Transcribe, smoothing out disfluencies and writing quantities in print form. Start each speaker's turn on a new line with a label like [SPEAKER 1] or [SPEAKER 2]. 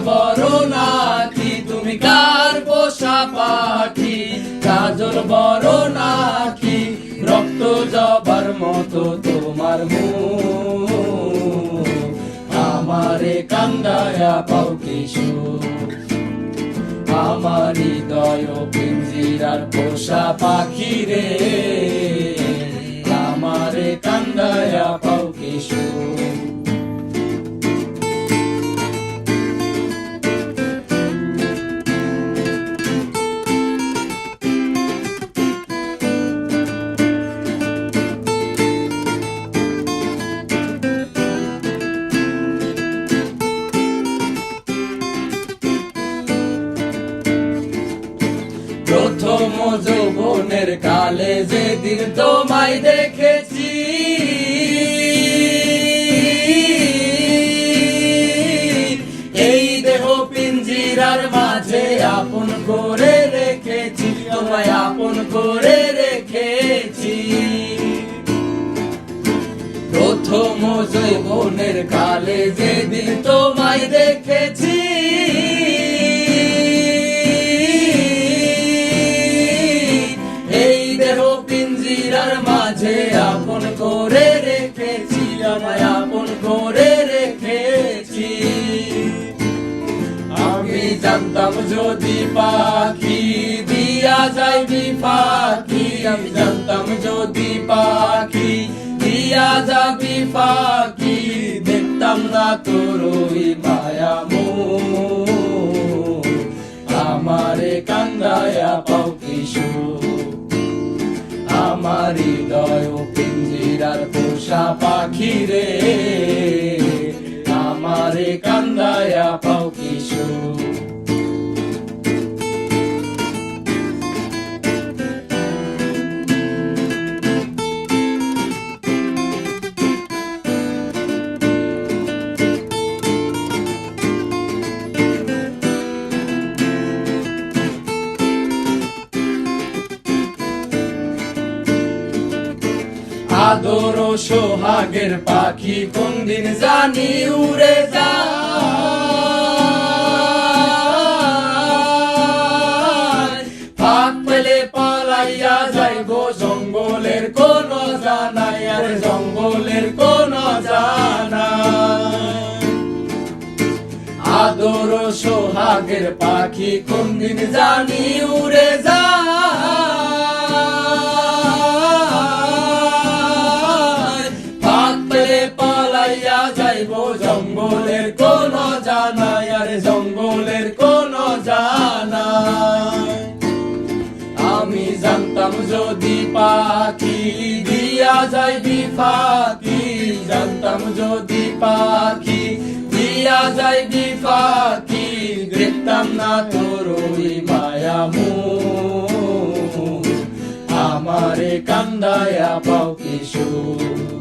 [SPEAKER 1] বড় নাকি তুমি কার পোষা পাখি, কাজল বড় নাকি রক্ত জবার মতো তোমার মুখ, আমারে কান্দায়া পাও কিশোর, আমার হৃদয় পিঞ্জিরার পোষা পাখি রে, আমারে কান্দায়া পাও কিশোর। প্রথম যৌবনের কালে যেদিন তোমায় দেখেছি, এই দেহ পিঞ্জিরার মাঝে আপন করে রেখেছি, তোমায় আপন করে রেখেছি। প্রথম যৌবনের কালে যেদিন তোমায় দেখেছি, মাঝে আপন করে রেখেছি, আমায় আপন করে রেখেছি। আমি জানতাম যদি পাখি দিয়া যাইবি ফাঁকি, আমি জানতাম যদি পাখি দিয়া যাবি ফাঁকি, দেখতাম না তোর ওই মায়া মুখ, আমারে কান্দায়া পাও কিশোর, আমার হৃদয় পিঞ্জিরার পোষা পাখি রে, আমারে কান্দায়া পাও কিশোর। আদর সোহাগের পাখি কোনদিন জানি উড়ে যায়, ফাঁক পেলে পালাইয়া যাইব জঙ্গলের কোন জানাই, আর জঙ্গলের কোন জানাই। আদর সোহাগের পাখি কোনদিন জানি উড়ে যায়, পালাইয়া যাইব জঙ্গলের কোন জানাই, আর জঙ্গলের কোন জানাই। আমি জানতাম যদি পাখি দিয়া যাইবি ফাঁকি, জানতাম যদি পাখি দিয়া যাইবি ফাঁকি, দেখতাম না তোর ওই মায়া মুখ, আমারে কান্দায়া পাও কিশোর।